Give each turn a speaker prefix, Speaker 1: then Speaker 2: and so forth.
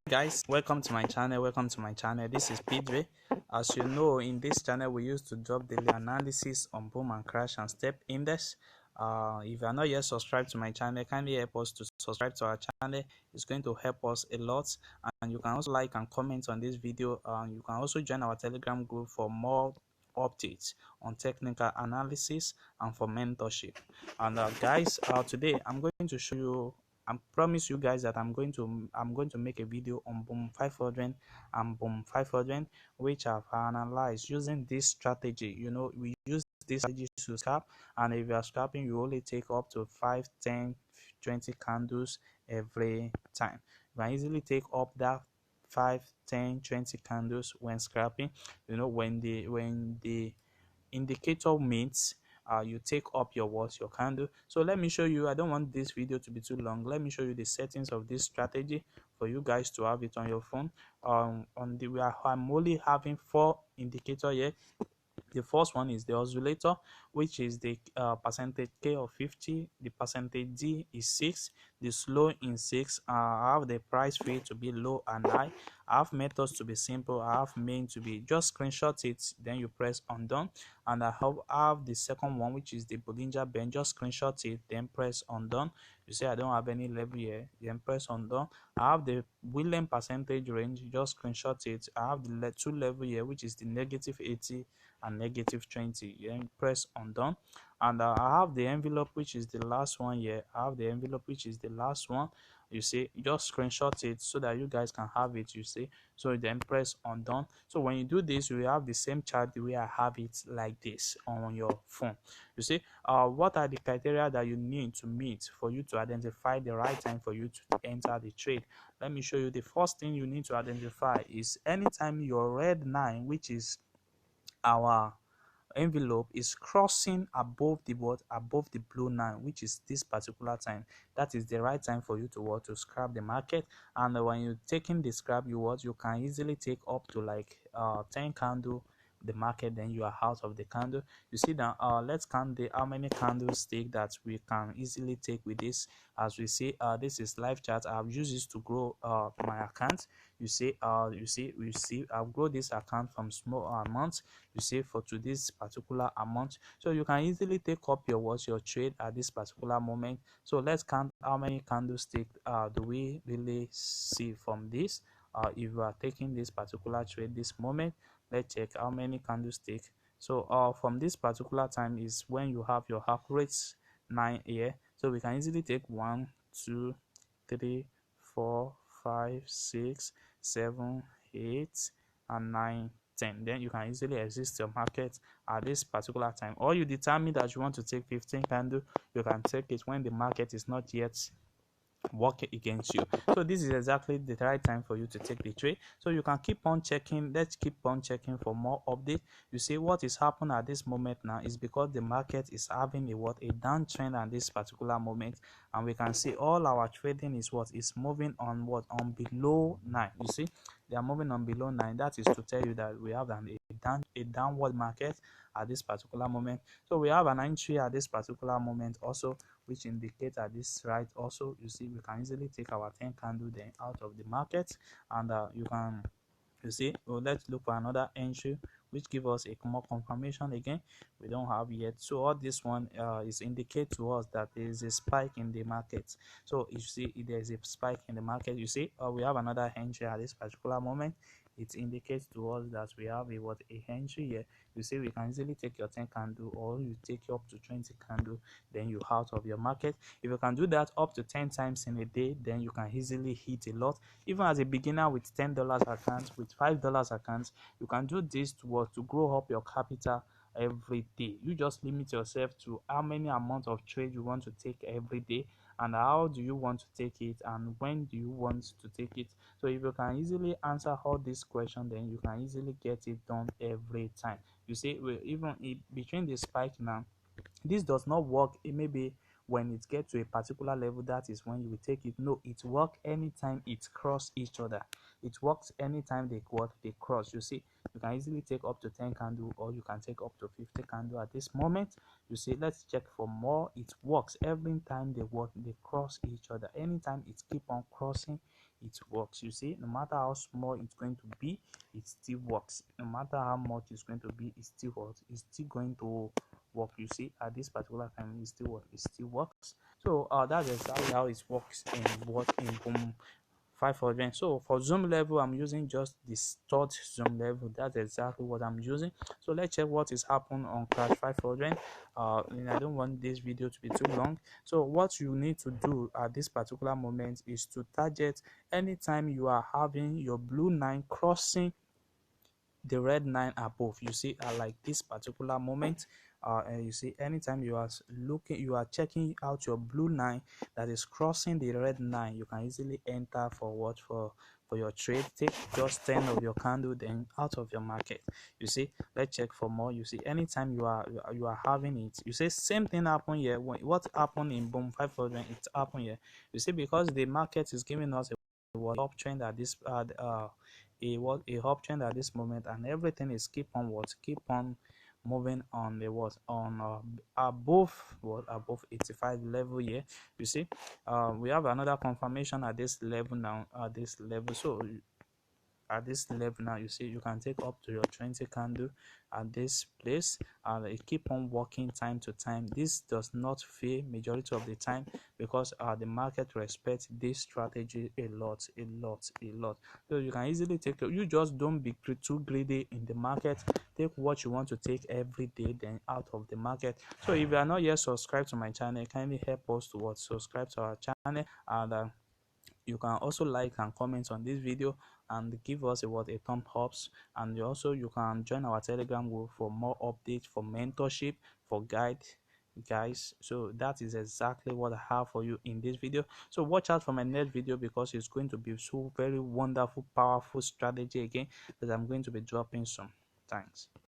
Speaker 1: Guys, welcome to my channel. This is Pidre. As you know, in this channel we used to drop daily analysis on boom and crash and step index. If you are not yet subscribed to my channel, kindly help us to subscribe to our channel. It's going to help us a lot, and you can also like and comment on this video. You can also join our telegram group for more updates on technical analysis and for mentorship. And guys, today I'm going to show you, I promise you guys that I'm going to make a video on boom 500 and boom 500, which I've analyzed using this strategy. We use this strategy to scalp, and if you are scalping, you only take up to 5, 10, 20 candles every time. You can easily take up that 5, 10, 20 candles when scalping. When the indicator means you take up your candle. So let me show you. I don't want this video to be too long. Let me show you the settings of this strategy for you guys to have it on your phone. I'm only having 4 indicator here. The first one is the oscillator, which is the percentage K of 50. The percentage D is 6. The slow in 6. I have the price fee to be low and high. I have methods to be simple. I have main to be just screenshot it, then you press undone. And I have the second one, which is the Bollinger Band. Just screenshot it, then press undone. You see I don't have any level here, then press undone. I have the William percentage range. Just screenshot it. I have the 2 level here, which is the -80 and -20. Then press undone. And I have the envelope, which is the last one here. I have the envelope, which is the last one. You see, just screenshot it so that you guys can have it. You see, so then press undone. So when you do this, you will have the same chart the way I have it like this on your phone. You see, what are the criteria that you need to meet for you to identify the right time for you to enter the trade? Let me show you. The first thing you need to identify is anytime your red 9, which is our envelope, is crossing above the blue 9, which is this particular time. That is the right time for you to scrap the market. And when you're taking the scrap, you can easily take up to like 10 candle the market, then you are out of the candle. You see that let's count the how many candlestick that we can easily take with this. As we see, this is live chart. I've used this to grow my account. You see I've grown this account from small amounts, you see, for to this particular amount. So you can easily take up your trade at this particular moment. So let's count how many candlestick do we really see from this. If you are taking this particular trade this moment, let's check how many candlestick. So from this particular time is when you have your accurate 9 here. So we can easily take 1, 2, 3, 4, 5, 6, 7, 8, and 9, 10. Then you can easily exit your market at this particular time. Or you determine that you want to take 15 candle, you can take it when the market is not yet work against you. So this is exactly the right time for you to take the trade. So you can keep on checking. Let's keep on checking for more update. You see what is happening at this moment now is because the market is having a downtrend at this particular moment, and we can see all our trading is moving on below 9. You see they are moving on below 9. That is to tell you that we have a downward market at this particular moment. So we have an entry at this particular moment also, which indicates at this right also. You see we can easily take our 10 candle then out of the market, and you see, well, let's look for another entry which give us a more confirmation. Again, we don't have yet. So all this one is indicate to us that there is a spike in the market. So you see if there is a spike in the market, you see we have another entry at this particular moment. It indicates to us that we have a entry here. You see we can easily take your 10 candle, or you take up to 20 candle, then you out of your market. If you can do that up to 10 times in a day, then you can easily hit a lot. Even as a beginner with $10 account, with $5 accounts, you can do this to grow up your capital every day. You just limit yourself to how many amount of trade you want to take every day, and how do you want to take it, and when do you want to take it. So if you can easily answer all these questions, then you can easily get it done every time. You see, between the spike now, this does not work. It may be when it gets to a particular level, that is when you will take it. No, it works anytime it cross each other. It works anytime they cross. You see you can easily take up to 10 candle, or you can take up to 50 candle at this moment. You see, let's check for more. It works every time they cross each other. Anytime it keep on crossing it works. You see, no matter how small it's going to be, it still works. No matter how much it's going to be, it still works. It's still going to work. You see, at this particular time, it still works. It still works. So that's exactly how it works in what in Boom 500. So for zoom level, I'm using just this third zoom level. That's exactly what I'm using. So let's check what is happening on crash 500. And I don't want this video to be too long. So what you need to do at this particular moment is to target anytime you are having your blue line crossing the red line above. You see, like this particular moment, and you see, anytime you are looking, you are checking out your blue line that is crossing the red line, you can easily enter for what, for your trade. Take just 10 of your candle, then out of your market. You see, let's check for more. You see, anytime you are having it, you see, same thing happen here. What happened in Boom 500, it happened here. You see, because the market is giving us a uptrend at this a uptrend at this moment, and everything is keep on moving on the what on above what above 85 level here. You see, we have another confirmation at this level now, at this level. So at this level now, you see, you can take up to your 20 candle at this place, and it keep on working time to time. This does not fail majority of the time, because the market respects this strategy a lot. So you can easily take, you just don't be too greedy in the market. Take what you want to take every day, then out of the market. So if you are not yet subscribed to my channel, kindly help us to what, subscribe to our channel, and you can also like and comment on this video and give us a thumb ups. And you can join our Telegram group for more updates, for mentorship, for guide guys. So that is exactly what I have for you in this video. So watch out for my next video, because it's going to be so very wonderful, powerful strategy again that I'm going to be dropping soon. Thanks.